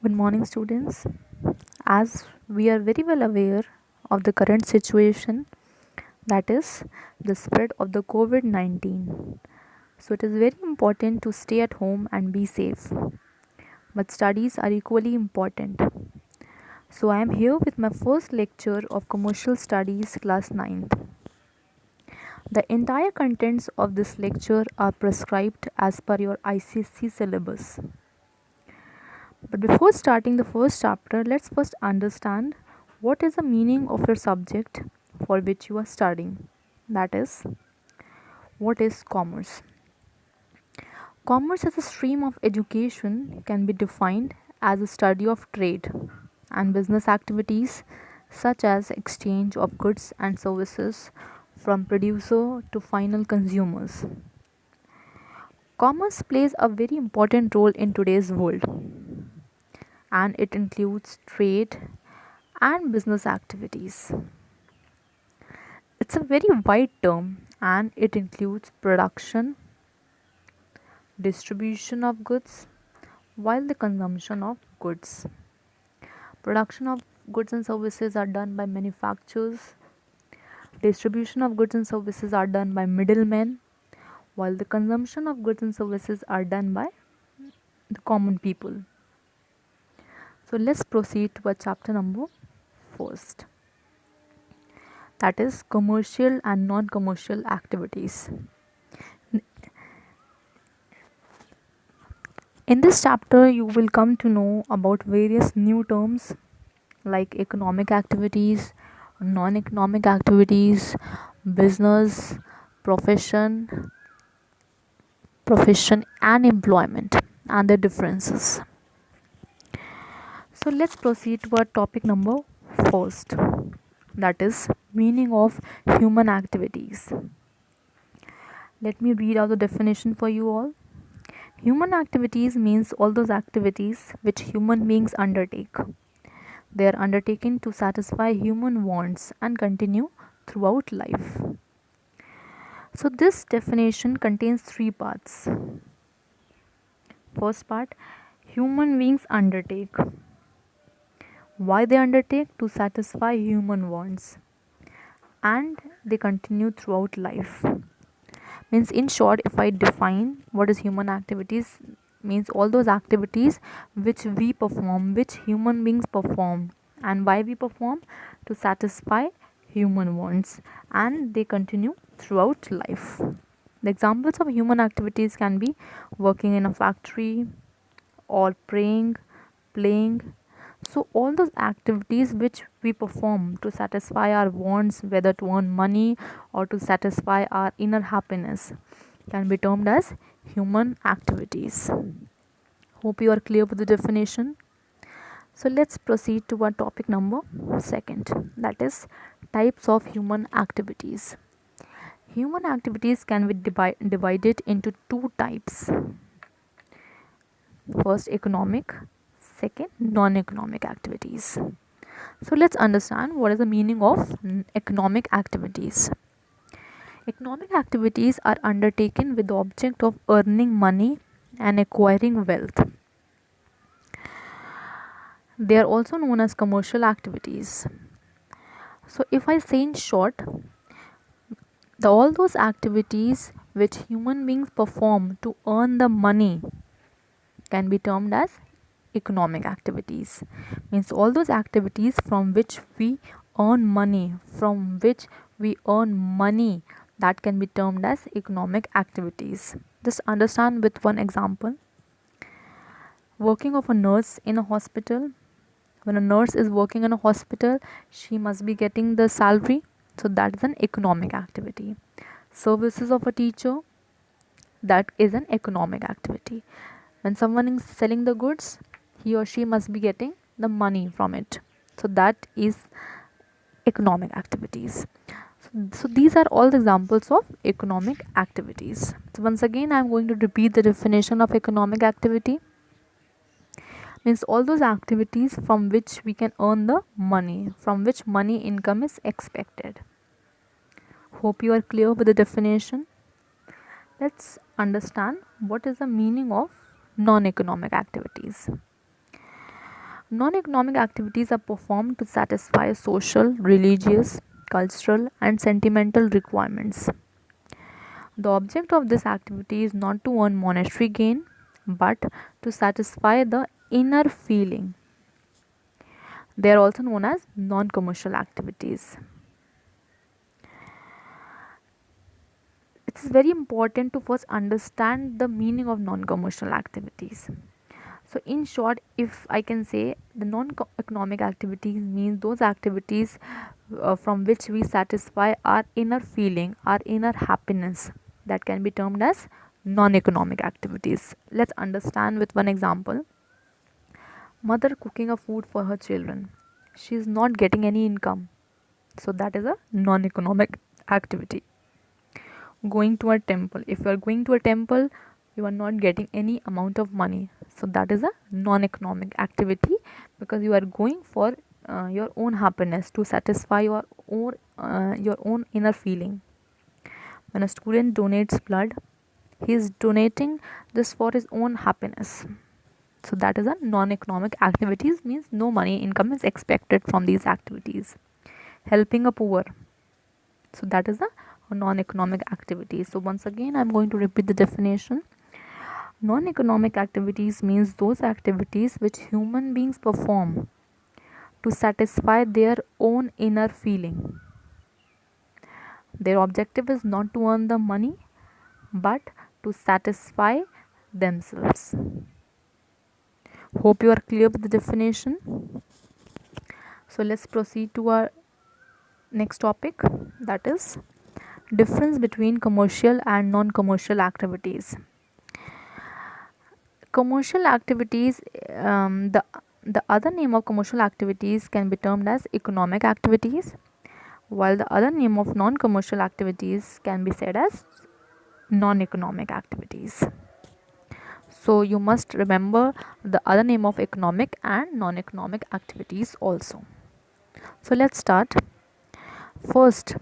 Good morning, students. As we are very well aware of the current situation, that is the spread of the COVID 19. So, it is very important to stay at home and be safe. But studies are equally important. So, I am here with my first lecture of Commercial Studies, class 9th. The entire contents of this lecture are prescribed as per your ICSE syllabus. But before starting the first chapter, let's first understand what is the meaning of your subject for which you are studying. That is, what is commerce? Commerce as a stream of education can be defined as a study of trade and business activities such as exchange of goods and services from producer to final consumers. Commerce plays a very important role in today's world, and it includes trade and business activities. It's a very wide term and it includes production, distribution of goods, while the consumption of goods. Production of goods and services are done by manufacturers, distribution of goods and services are done by middlemen, while the consumption of goods and services are done by the common people. So let's proceed to our chapter number first. That is commercial and non-commercial activities. In this chapter, you will come to know about various new terms like economic activities, non economic activities, business, profession, profession, and employment, and the differences. So, let's proceed to our topic number first, that is, meaning of human activities. Let me read out the definition for you all. Human activities means all those activities which human beings undertake. They are undertaken to satisfy human wants and continue throughout life. So, this definition contains three parts. First part, human beings undertake. Why they undertake? To satisfy human wants and they continue throughout life. Means, in short, if I define what is human activities, means all those activities which we perform, which human beings perform, and why we perform? To satisfy human wants and they continue throughout life. The examples of human activities can be working in a factory or praying, playing. So, all those activities which we perform to satisfy our wants, whether to earn money or to satisfy our inner happiness, can be termed as human activities. Hope you are clear with the definition. So, let's proceed to our topic number second, that is, types of human activities. Human activities can be divided into two types. First, economic, second, non economic activities. So, let's understand what is the meaning of economic activities. Economic activities are undertaken with the object of earning money and acquiring wealth. They are also known as commercial activities. So, if I say in short, all those activities which human beings perform to earn the money can be termed as economic activities. Means all those activities from which we earn money, that can be termed as economic activities. Just understand with one example. Working of a nurse in a hospital. When a nurse is working in a hospital, she must be getting the salary, so that is an economic activity. Services of a teacher, that is an economic activity. When someone is selling the goods, he or she must be getting the money from it, so that is economic activities. So these are all the examples of economic activities. So once again, I am going to repeat the definition of economic activity. Means all those activities from which we can earn the money, from which money income is expected. Hope you are clear with the definition. Let's understand what is the meaning of non-economic activities. Non-economic activities are performed to satisfy social, religious, cultural, and sentimental requirements. The object of this activity is not to earn monetary gain but to satisfy the inner feeling. They are also known as non-commercial activities. It is very important to first understand the meaning of non-commercial activities. So, in short, if I can say, the non-economic activities means those activities from which we satisfy our inner feeling, our inner happiness, that can be termed as non-economic activities. Let's understand with one example. Mother cooking a food for her children. She is not getting any income, so that is a non-economic activity. Going to a temple. If you are going to a temple, you are not getting any amount of money, so that is a non-economic activity, because you are going for your own happiness, to satisfy your own inner feeling. When a student donates blood, he is donating this for his own happiness, so that is a non-economic activities, means no money income is expected from these activities. Helping a poor, so that is a non-economic activity. So once again I'm going to repeat the definition. Non-economic activities means those activities which human beings perform to satisfy their own inner feeling. Their objective is not to earn the money but to satisfy themselves. Hope you are clear with the definition. So let's proceed to our next topic, that is difference between commercial and non-commercial activities. Commercial activities, the other name of commercial activities can be termed as economic activities, while the other name of non-commercial activities can be said as non-economic activities. So you must remember the other name of economic and non-economic activities also. So let's start. First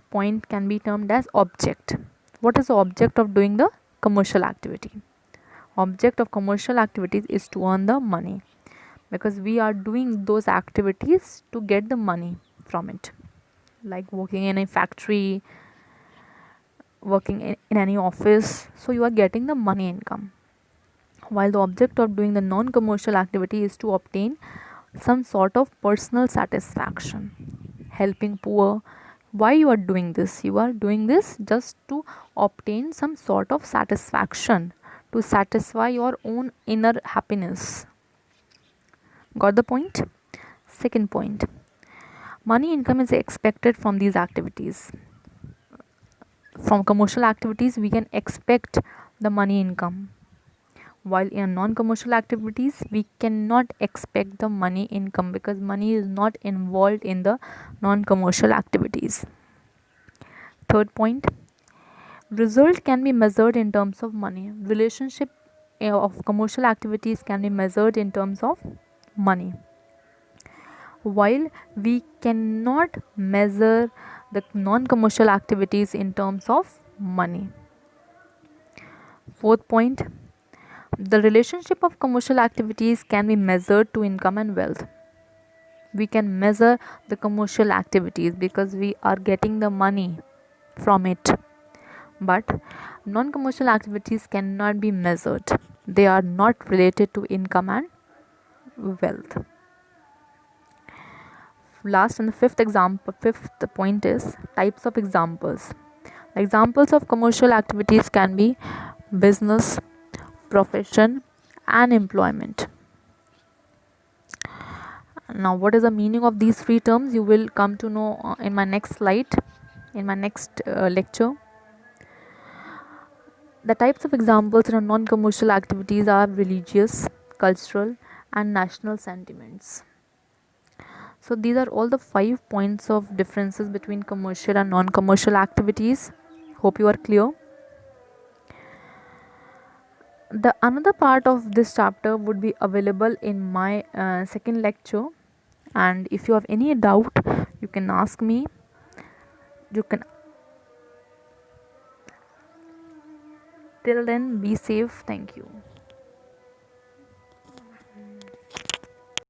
point can be termed as object. What is the object of doing the commercial activity? Object of commercial activities is to earn the money, because we are doing those activities to get the money from it, like working in a factory, working in any office, so you are getting the money income. While the object of doing the non-commercial activity is to obtain some sort of personal satisfaction. Helping poor, why you are doing this? You are doing this just to obtain some sort of satisfaction, to satisfy your own inner happiness. Got the point? Second point, money income is expected from these activities. From commercial activities we can expect the money income, while in non-commercial activities we cannot expect the money income, because money is not involved in the non-commercial activities. Third point, result can be measured in terms of money. Relationship of commercial activities can be measured in terms of money, while we cannot measure the non-commercial activities in terms of money. Fourth point, the relationship of commercial activities can be measured to income and wealth. We can measure the commercial activities because we are getting the money from it, but non-commercial activities cannot be measured. They are not related to income and wealth. Last and the fifth point is types of examples. Examples of commercial activities can be business, profession, and employment. Now, what is the meaning of these three terms? You will come to know in my next slide, in my next lecture. The types of examples in non-commercial activities are religious, cultural, and national sentiments. So these are all the 5 points of differences between commercial and non-commercial activities. Hope you are clear. The another part of this chapter would be available in my second lecture, and if you have any doubt you can ask me. You can, till then, be safe. Thank you.